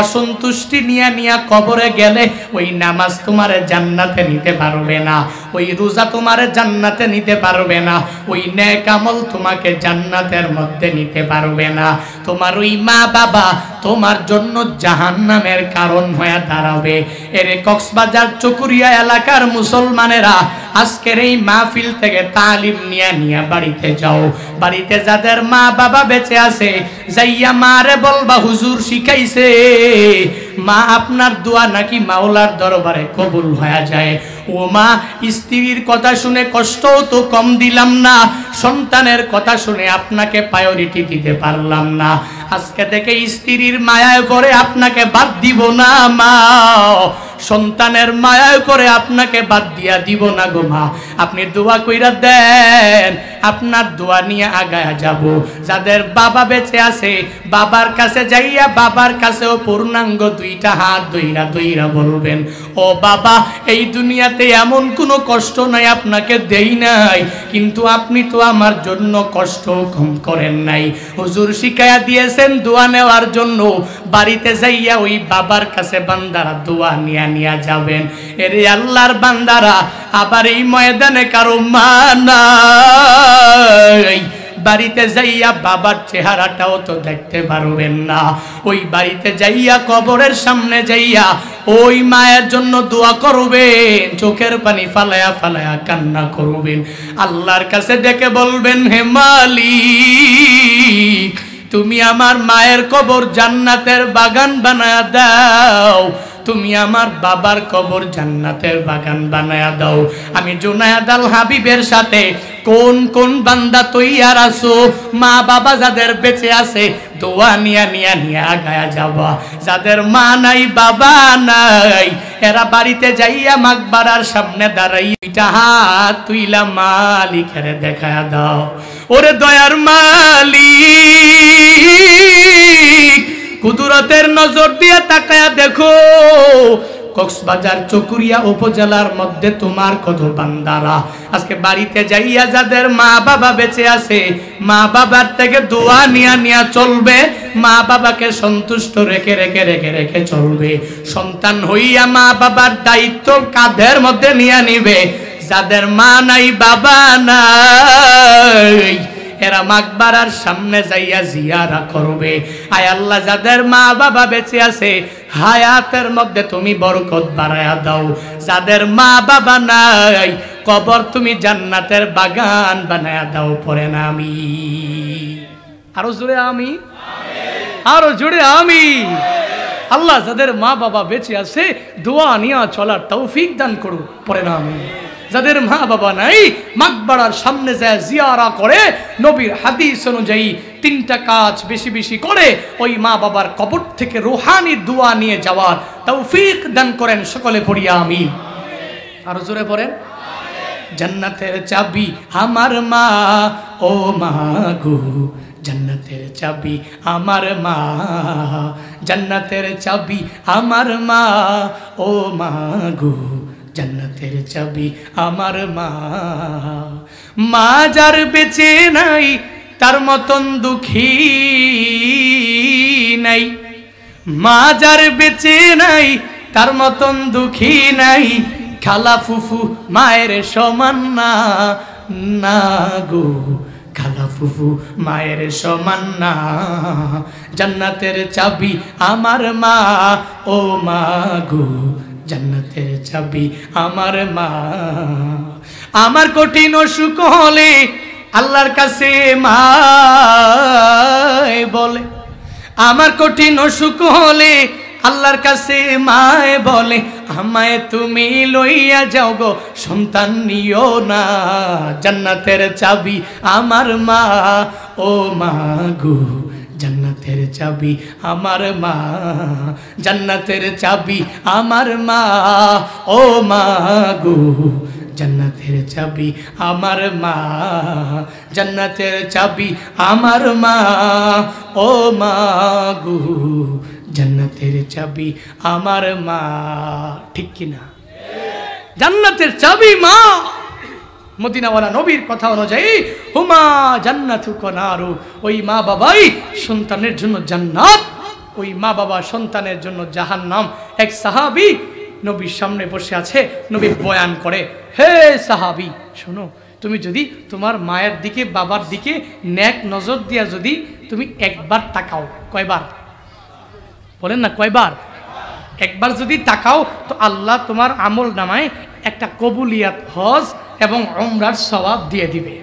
অসন্তুষ্টি নিয়ে কবরে গেলে ওই নামাজ তোমার জান্নাতে নিতে পারবে না, ওই রোজা তোমার জান্নাতে নিতে পারবে না, ওই নেক আমল তোমাকে জান্নাতের মধ্যে নিতে পারবে না। তোমার ওই মা বাবা তোমার জন্য জাহান্নামের কারণ হয়ে দাঁড়াবে। এরে কক্সবাজার চকুরিয়া এলাকার মুসলমানেরা, আজকের এই মাহফিল থেকে তালিম নিয়ে বাড়িতে যাও। বাড়িতে যাদের মা বাবা বেঁচে আছে, যাইয়া মারে বলবা হুজুর শিখাইছে, মা আপনার দোয়া নাকি মাওলার দরবারে কবুল হয়ে যায়। ও মা, স্ত্রীর কথা শুনে কষ্টও তো কম দিলাম না, সন্তানের কথা শুনে আপনাকে প্রায়োরিটি দিতে পারলাম না, আজকে থেকে স্ত্রীর মায়ায় পড়ে আপনাকে বাদ দিব না মা, সন্তানের মায়ায় করে আপনাকে বাদ দিয়া দিব না গো মা। আপনি দোয়া কইরা দেন, আপনার দোয়া নিয়ে আগায়া যাব। যাদের বাবা বেঁচে আছে, বাবার কাছে যাইয়া বাবার কাছেও পূর্ণাঙ্গ দুইটা হাত দইরা বলবেন, ও বাবা, এই দুনিয়াতে এমন কোনো কষ্ট নাই আপনাকে দেই নাই, কিন্তু আপনি তো আমার জন্য কষ্ট কম করেন নাই। হুজুর শিখায়া দিয়েছেন দোয়া নেওয়ার জন্য। বাড়িতে যাইয়া ওই বাবার কাছে বান্দারা দোয়া নিয়া যাবেন। এরে আল্লাহর বান্দারা, আবার এই ময়দানে কারো মা নাই, বাড়িতে যাইয়া বাবার চেহারাটাও তো দেখতে পারবেন না। ওই বাড়িতে যাইয়া কবরের সামনে যাইয়া ওই মায়ের জন্য দোয়া করবেন, চোখের পানি ফালায়া কান্না করবেন, আল্লাহর কাছে ডেকে বলবেন, হে মালিক, তুমি আমার মায়ের কবর জান্নাতের বাগান বানায়া দাও, তুমি আমার বাবার কবর জান্নাতের বাগান বানায়া দাও। আমি জুনায়েদ আল হাবিবের সাথে কোন কোন বান্দা তৈয়ার আছো? মা বাবা যাদের বেঁচে আছে, দোয়া নিয়া আগায়া যাবা। যাদের মা নাই বাবা নাই, এরা বাড়িতে যাইয়া মাকবারার সামনে দাঁড়াই দুইটা হাত তুইলা মালিকের দেখায়া দাও, ওরে দয়ার মালিক, কুদরতের নজর দিয়ে তাকায়া দেখো, কক্সবাজার চকুরিয়া উপজেলার মধ্যে তোমার কত বান্দারা আজকে বাড়িতে যাইয়া যাদের মা বাবা বেঁচে আছে, মা বাবার থেকে দোয়া নিয়া চলবে, মা বাবাকে সন্তুষ্ট রেখে চলবে। সন্তান হইয়া মা বাবার দায়িত্ব কাঁধের মধ্যে নিয়ে নিবে। যাদের মা নাই বাবা নাই, এরা মাকবারার সামনে যাইয়া জিয়ারা করবে। আয় আল্লাহ, যাদের মা বাবা বেঁচে আছে, হায়াতের মধ্যে তুমি বরকত বাড়ায়া দাও। যাদের মা বাবা নাই, কবর তুমি জান্নাতের বাগান বানায়া দাও। পরে না আমি আরো জোরে আমি, আরো জোরে আমি। আল্লাহ যাদের মা বাবা বেঁচে আছে, দোয়া নিয়া চলার তৌফিক দান করো। পরে না আমি। যাদের মা বাবা নাই, মাকবারার সামনে যায় জিয়ারা করে, নবীর হাদিস অনুযায়ী তিনটা কাজ বেশি করে ওই মা বাবার কবর থেকে রুহানি দোয়া নিয়ে যাওয়ার তৌফিক দান করেন। সকলে পড়ি আমিন। আরো জোরে পড়েন। জান্নাতের চাবি আমার মা, ও মা গো, জান্নাতের চাবি আমার মা, জান্নাতের চাবি আমার মা, ও মা গো, জান্নাতের চাবি আমার মা। মা যার বেঁচে নাই, তার মতন দুঃখী নাই, মা যার বেঁচে নাই তার মতন দুঃখী নাই, খালা ফুফু মায়ের সমান না, না গো খালা ফুফু মায়ের সমান না। জান্নাতের চাবি আমার মা, ও মা গো জান্নাতের চাবি আমার মা। আমার কঠিন অসুখ হলে আল্লাহর কাছে মা বলে, আমার কঠিন অসুখ হলে আল্লাহর কাছে মায়ে বলে, আমায় তুমি লইয়া যাও গো সন্তান নিও না। জান্নাতের চাবি আমার মা, ও মা গো জান্নাতের চাবি আমার মা, জান্নাতের চাবি আমার মা, ও মা গো জান্নাতের চাবি আমার মা, জান্নাতের চাবি আমার মা, ও মা গো জান্নাতের চাবি আমার মা। ঠিক কিনা? জান্নাতের চাবি মা। মদিনাওয়ালা নবীর কথা অনুযায়ী হুমা জান্নাতুকা নারু, ওই মা বাবাই সন্তানের জন্য জান্নাত, ওই মা বাবা সন্তানের জন্য জাহান্নাম। এক সাহাবী নবীর সামনে বসে আছে, নবী বয়ান করে, হে সাহাবী শোনো, তুমি যদি তোমার মায়ের দিকে বাবার দিকে নেক নজর দিয়া যদি তুমি একবার তাকাও, কয়বার বলেন না, কয়বার? একবার যদি তাকাও তো আল্লাহ তোমার আমল নামায় একটা কবুলিয়াত হজ এবং উমরার সওয়াব দিয়ে দিবে।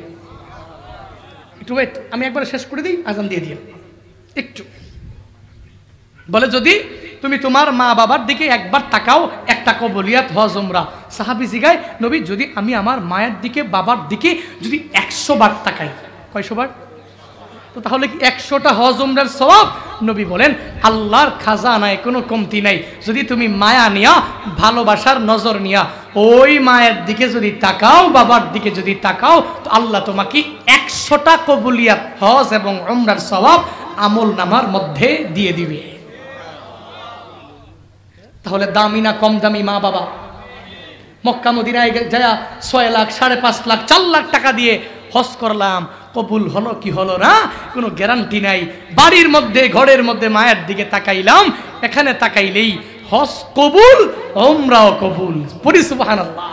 একটু ওয়েট, আমি একবার শেষ করে দিই, আজান দিয়ে দিই একটু। বলে যদি তুমি তোমার মা বাবার দিকে একবার তাকাও, একটা কবুলিয়াত হজ উমরা। সাহাবী জিগায়, নবী যদি আমি আমার মায়ের দিকে বাবার দিকে যদি 100 বার তাকাই, কয়শো বার? তো তাহলে কি 100টা হজ উমরার সওয়াব? নবী বলেন আল্লাহর খাজানায় কোনো কমতি নাই। যদি তুমি মায়া নিয়া, ভালোবাসার নজর নিয়া ওই মায়ের দিকে যদি তাকাও, বাবার দিকে যদি তাকাও, তো আল্লাহ তোমাকে 100টা কবুলিয়াত হজ এবং উমরার সওয়াব আমল নামার মধ্যে দিয়ে দিবে। তাহলে দামি না কম দামি মা বাবা? মক্কা মদিনায় যায় 6 লাখ, 5.5 লাখ, 4 লাখ টাকা দিয়ে হজ করলাম, কবুল হলো কি হলো না কোনো গ্যারান্টি নাই। বাড়ির মধ্যে ঘরের মধ্যে মায়ের দিকে তাকাইলাম, এখানে তাকাইলেই হজ কবুল, উমরাও কবুল। পড়ি সুবহানাল্লাহ।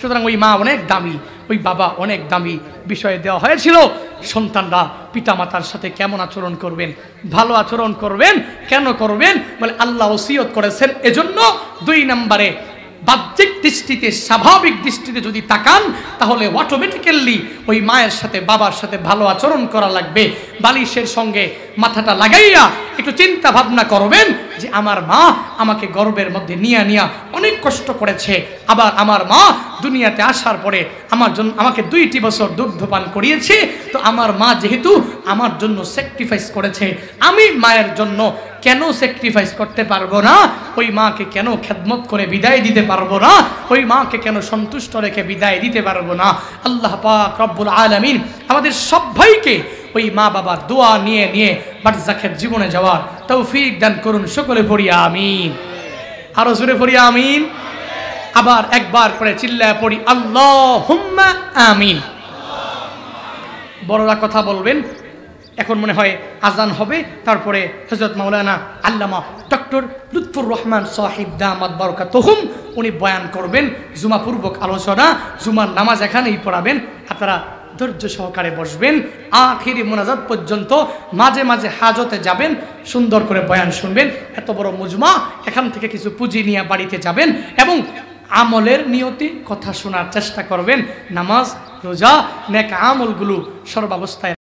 সুতরাং ওই মা অনেক দামি, ওই বাবা অনেক দামি। বিষয়ে দেওয়া হয়েছিল সন্তানরা পিতামাতার সাথে কেমন আচরণ করবেন, ভালো আচরণ করবেন। কেন করবেন? বলে আল্লাহ ওসিয়ত করেছেন। এজন্য 2 নম্বরে বাহ্যিক দৃষ্টিতে, স্বাভাবিক দৃষ্টিতে যদি তাকান, তাহলে অটোমেটিক্যালি ওই মায়ের সাথে বাবার সাথে ভালো আচরণ করা লাগবে। বালিশের সঙ্গে মাথাটা লাগাইয়া একটু চিন্তা ভাবনা করবেন যে আমার মা আমাকে গর্বের মধ্যে নিয়া অনেক কষ্ট করেছে। আবার আমার মা দুনিয়াতে আসার পরে আমাকে 2টি বছর দুগ্ধপান করিয়েছে। তো আমার মা যেহেতু আমার জন্য স্যাক্রিফাইস করেছে, আমি মায়ের জন্য কেন স্যাক্রিফাইস করতে পারবো না? ওই মাকে কেন খেদমত করে বিদায় দিতে পারবো না? ওই মাকে কেন সন্তুষ্ট রেখে বিদায় দিতে পারবো না? আল্লাহ পাক রব্বুল আলামিন আমাদের সবাইকে ওই মা বাবার দোয়া নিয়ে বারজাখের জীবনে যাওয়ার তৌফিক দান করুন। সকলে পড়ি আমিন। আরো জোরে পড়ি আমিন। আবার একবার করে চিল্লায় পড়ি আল্লাহুম্মা আমিন। বড়রা কথা বলবেন। এখন মনে হয় আজান হবে, তারপরে হযরত মাওলানা আল্লামা ডক্টর লুৎফুর রহমান সাহেব দামাত বরকাতুহুম উনি বয়ান করবেন। জুমাপূর্বক আলোচনা, জুমার নামাজ এখানেই পড়াবেন। আপনারা ধৈর্য সহকারে বসবেন, আখিরি মোনাজাত পর্যন্ত। মাঝে মাঝে হাজতে যাবেন, সুন্দর করে বয়ান শুনবেন। এত বড় মুজমা, এখান থেকে কিছু পুঁজি নিয়ে বাড়িতে যাবেন এবং আমলের নিয়তে কথা শোনার চেষ্টা করবেন। নামাজ, রোজা, নেক আমলগুলো সর্বাবস্থায়